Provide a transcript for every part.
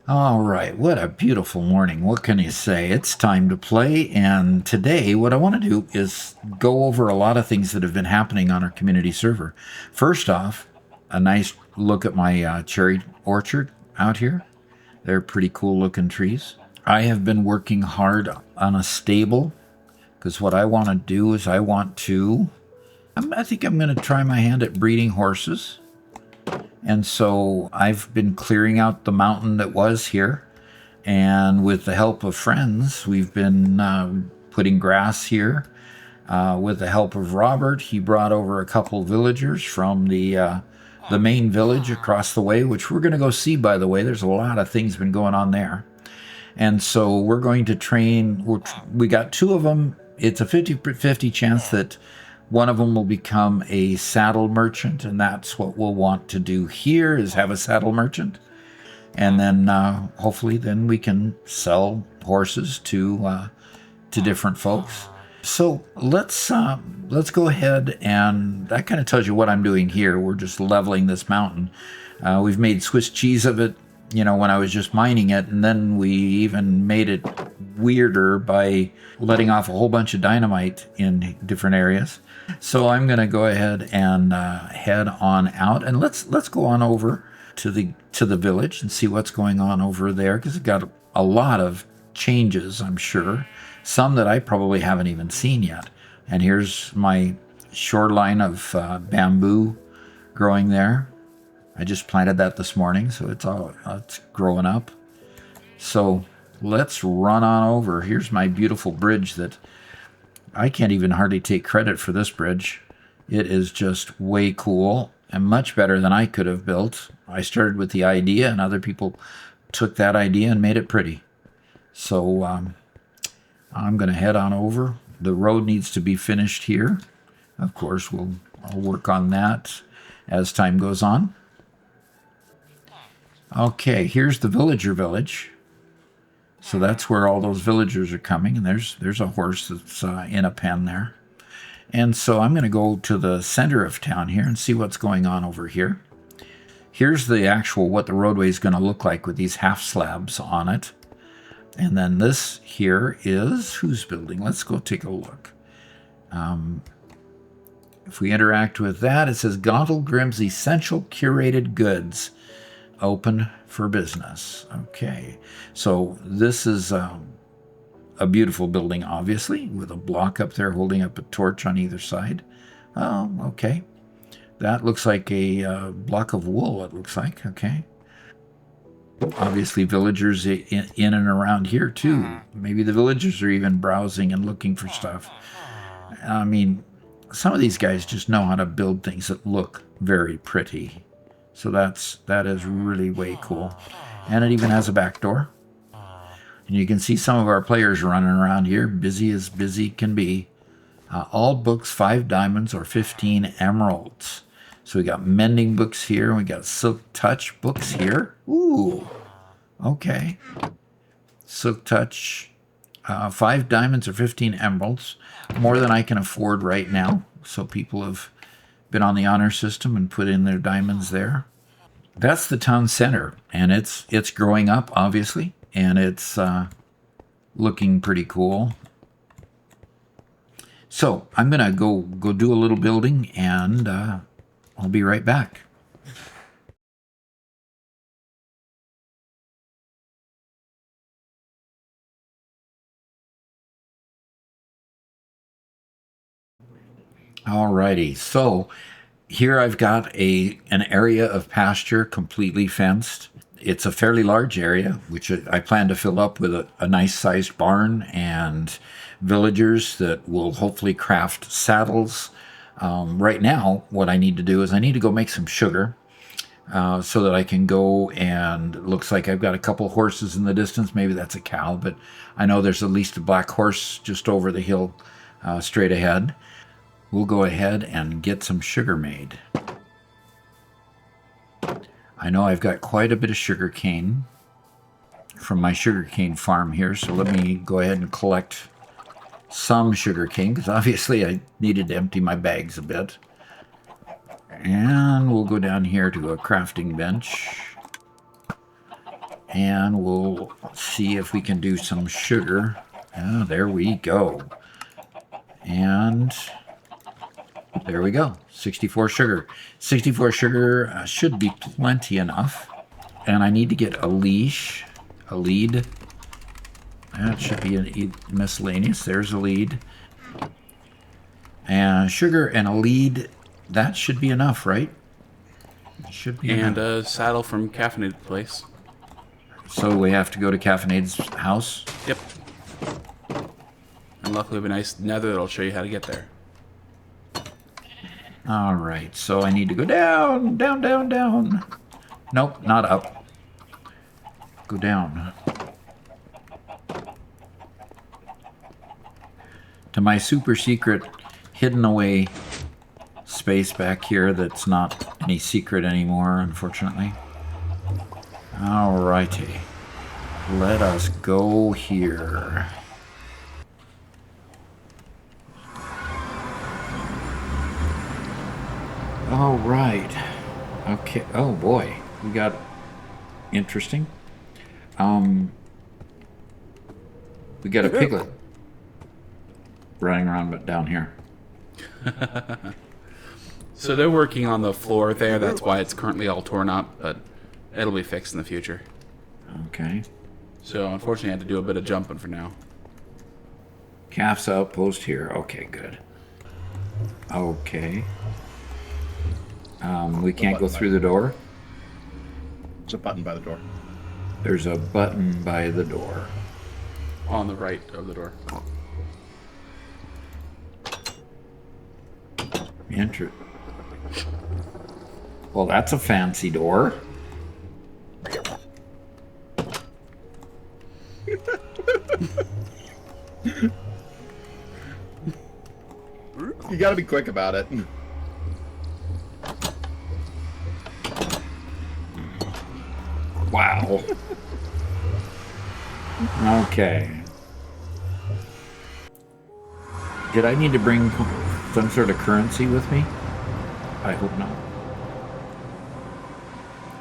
All right, what a beautiful morning. What can you say? It's time to play, and today what I want to do is go over a lot of things that have been happening on our community server. First off, a nice look at my cherry orchard out here. They're pretty cool looking trees. I have been working hard on a stable because what I want to do is I think I'm going to try my hand at breeding horses. And so I've been clearing out the mountain that was here. And with the help of friends, we've been putting grass here. With the help of Robert, he brought over a couple villagers from the main village across the way, which we're going to go see, by the way. There's a lot of things been going on there. And so we're going to train. We got two of them. It's a 50-50 chance that one of them will become a saddle merchant, and that's what we'll want to do here is have a saddle merchant. And then hopefully then we can sell horses to different folks. So let's go ahead, and that kind of tells you what I'm doing here. We're just leveling this mountain. We've made Swiss cheese of it, when I was just mining it, and then we even made it weirder by letting off a whole bunch of dynamite in different areas. So I'm going to go ahead and head on out, and let's go on over to the village and see what's going on over there, because it's got a lot of changes, I'm sure. Some that I probably haven't even seen yet. And here's my shoreline of bamboo growing there. I just planted that this morning, so it's growing up. So let's run on over. Here's my beautiful bridge that I can't even hardly take credit for this bridge. It is just way cool and much better than I could have built. I started with the idea, and other people took that idea and made it pretty. So I'm going to head on over. The road needs to be finished here. Of course, I'll work on that as time goes on. Okay, here's the villager village. So that's where all those villagers are coming, and there's a horse that's in a pen there. And so I'm going to go to the center of town here and see what's going on over here. Here's the actual what the roadway is going to look like with these half slabs on it. And then this here is whose building? Let's go take a look. If we interact with that, it says Gontal Grimm's Essential Curated Goods, open for business. Okay, so this is a beautiful building, obviously, with a block up there holding up a torch on either side. Oh, okay. That looks like a block of wool, it looks like. Okay. Obviously, villagers in and around here, too. Maybe the villagers are even browsing and looking for stuff. I mean, some of these guys just know how to build things that look very pretty. So that is really way cool. And it even has a back door. And you can see some of our players running around here, busy as busy can be. All books, 5 diamonds or 15 emeralds. So we got mending books here, and we got Silk Touch books here. Ooh, okay. Silk Touch, 5 diamonds or 15 emeralds. More than I can afford right now. So people have been on the honor system and put in their diamonds there. That's the town center, and it's growing up, obviously, and it's looking pretty cool. So I'm gonna go do a little building, and I'll be right back. Alrighty, so here I've got an area of pasture completely fenced. It's a fairly large area, which I plan to fill up with a nice-sized barn and villagers that will hopefully craft saddles. Right now, what I need to do is I need to go make some sugar so that I can go, and it looks like I've got a couple horses in the distance. Maybe that's a cow, but I know there's at least a black horse just over the hill straight ahead. We'll go ahead and get some sugar made. I know I've got quite a bit of sugar cane from my sugarcane farm here, so let me go ahead and collect some sugar cane, because obviously I needed to empty my bags a bit. And we'll go down here to a crafting bench. And we'll see if we can do some sugar. Oh, there we go. And there we go. 64 sugar. 64 sugar should be plenty enough. And I need to get a leash, a lead. That should be a miscellaneous. There's a lead. And sugar and a lead. That should be enough, right? It should be and enough. a saddle from Caffeinated Place. So we have to go to Caffeinated's house? Yep. And luckily, it'll be nice nether that'll show you how to get there. All right, so I need to go down, down, down, down. Nope, not up. Go down. To my super secret hidden away space back here that's not any secret anymore, unfortunately. All righty. Let us go here. All right. Okay. Oh boy, we got interesting. We got a piglet running around but down here. So they're working on the floor there. That's why it's currently all torn up, but it'll be fixed in the future. Okay. So unfortunately, I had to do a bit of jumping for now. Calf's outpost here. Okay, good. Okay. We can't go through the door. There's a button by the door. There's a button by the door. On the right of the door. Enter. Well, that's a fancy door. You gotta be quick about it. Wow. Okay. Did I need to bring some sort of currency with me? I hope not.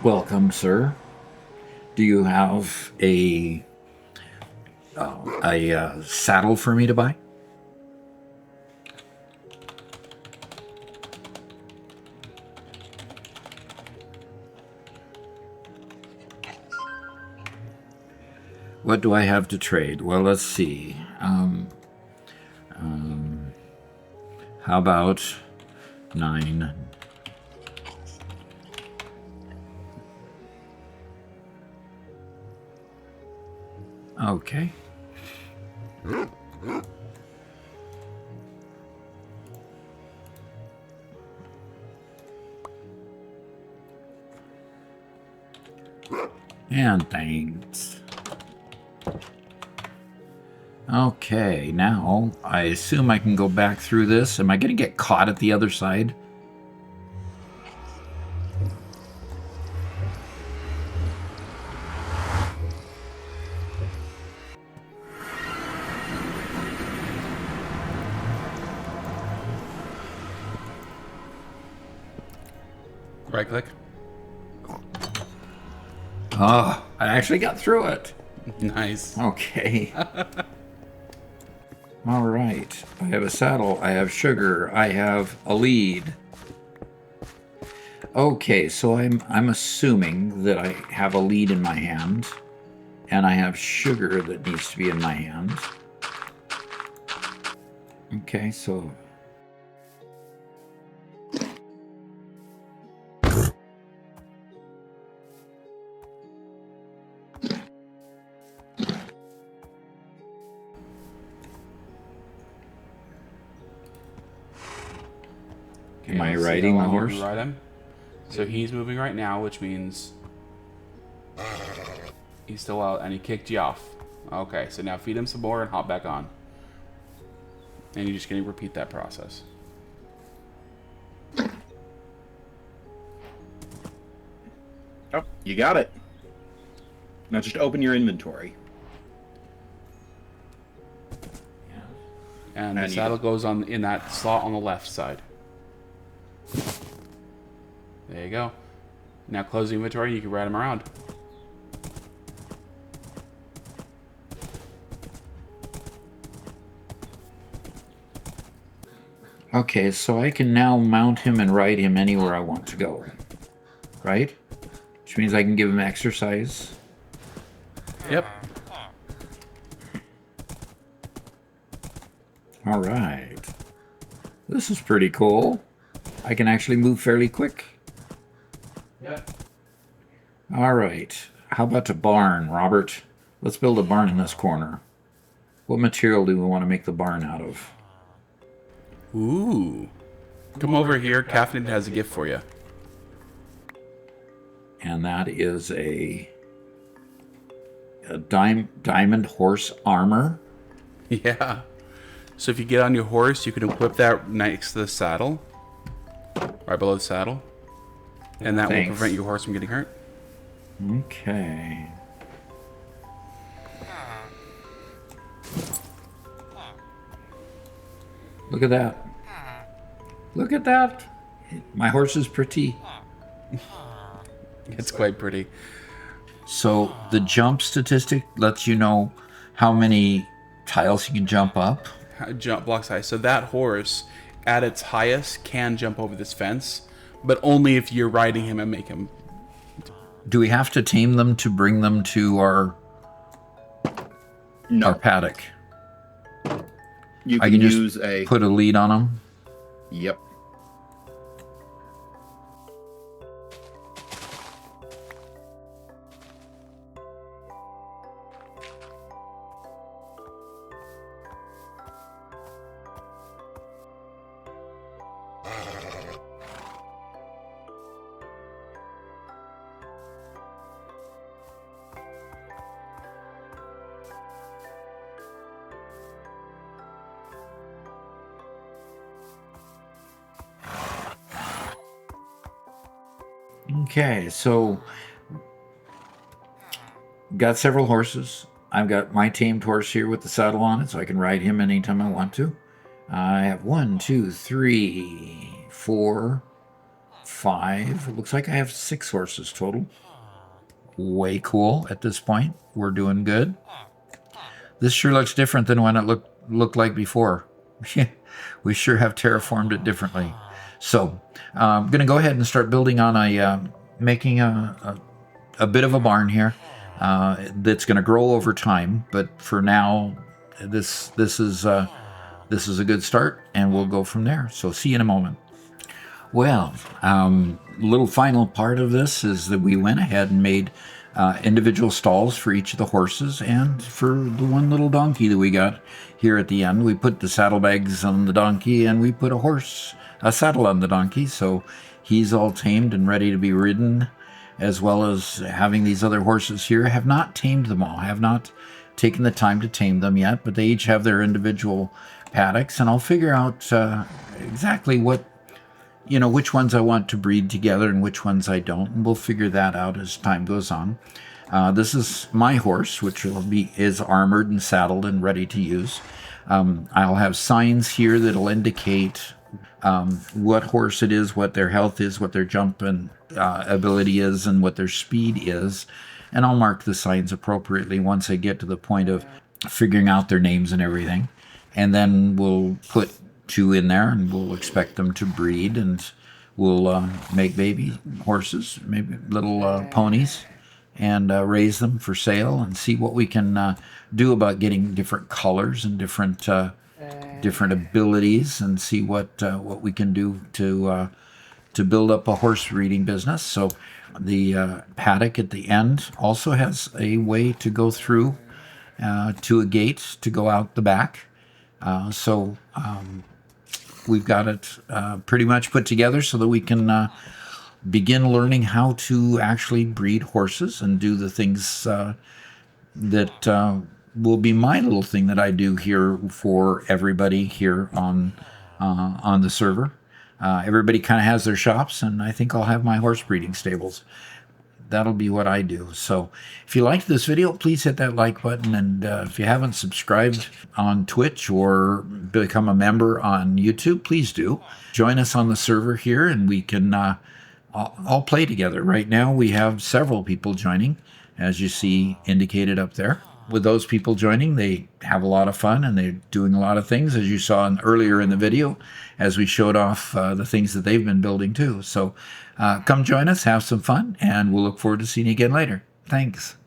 Welcome, sir. Do you have a saddle for me to buy? What do I have to trade? Well, let's see. How about 9? Okay. And thanks. Okay, now I assume I can go back through this. Am I going to get caught at the other side? Right click. Oh, I actually got through it. Nice. Okay. All right. I have a saddle. I have sugar. I have a lead. Okay, so I'm assuming that I have a lead in my hand, and I have sugar that needs to be in my hand. Okay, so am I riding the horse? Ride him. So he's moving right now, which means he's still out, and he kicked you off. Okay, so now feed him some more and hop back on. And you're just going to repeat that process. Oh, you got it. Now just open your inventory. And the saddle goes on in that slot on the left side. There you go. Now close the inventory, you can ride him around. Okay, so I can now mount him and ride him anywhere I want to go, right? Which means I can give him exercise. Yep. All right. This is pretty cool. I can actually move fairly quick. Yep. All right. How about a barn, Robert? Let's build a barn in this corner. What material do we want to make the barn out of? Ooh. Come over here. Caffeinated has a gift for you. And that is a diamond horse armor. Yeah. So if you get on your horse, you can equip that next to the saddle. Right below the saddle. And that Thanks. will prevent your horse from getting hurt. Okay. Look at that. Look at that. My horse is pretty. It's quite pretty. So the jump statistic lets you know how many tiles you can jump up. Jump block size. So that horse, at its highest, can jump over this fence, but only if you're riding him and make him. Do we have to tame them to bring them to our No, paddock? you I can can use just a. put a lead on them. Yep. Okay, so got several horses. I've got my tamed horse here with the saddle on it, so I can ride him anytime I want to. I have 1, 2, 3, 4, 5. It looks like I have 6 horses total. Way cool at this point. We're doing good. This sure looks different than when it looked like before. We sure have terraformed it differently. So I'm going to go ahead and start building on making a bit of a barn here that's going to grow over time. But for now, this is a good start, and we'll go from there. So see you in a moment. Well, little final part of this is that we went ahead and made individual stalls for each of the horses, and for the one little donkey that we got here at the end, we put the saddlebags on the donkey, and we put a saddle on the donkey, so he's all tamed and ready to be ridden, as well as having these other horses here. I have not tamed them all. I have not taken the time to tame them yet, but they each have their individual paddocks, and I'll figure out exactly which ones I want to breed together and which ones I don't, and we'll figure that out as time goes on. This is my horse, which is armored and saddled and ready to use. I'll have signs here that'll indicate what horse it is, what their health is, what their jump and ability is, and what their speed is. And I'll mark the signs appropriately once I get to the point of figuring out their names and everything. And then we'll put 2 in there, and we'll expect them to breed, and we'll make baby horses, maybe little ponies, and raise them for sale, and see what we can do about getting different colors and different abilities, and see what we can do to build up a horse breeding business. So the paddock at the end also has a way to go through to a gate to go out the back. So we've got it pretty much put together so that we can begin learning how to actually breed horses and do the things that will be my little thing that I do here for everybody here on the server. Everybody kind of has their shops, and I think I'll have my horse breeding stables. That'll be what I do. So if you liked this video, please hit that like button. And if you haven't subscribed on Twitch or become a member on YouTube, please do. Join us on the server here, and we can all play together. Right now, we have several people joining, as you see indicated up there. with those people joining, they have a lot of fun and they're doing a lot of things, as you saw earlier in the video, as we showed off the things that they've been building too. So come join us, have some fun, and we'll look forward to seeing you again later. Thanks.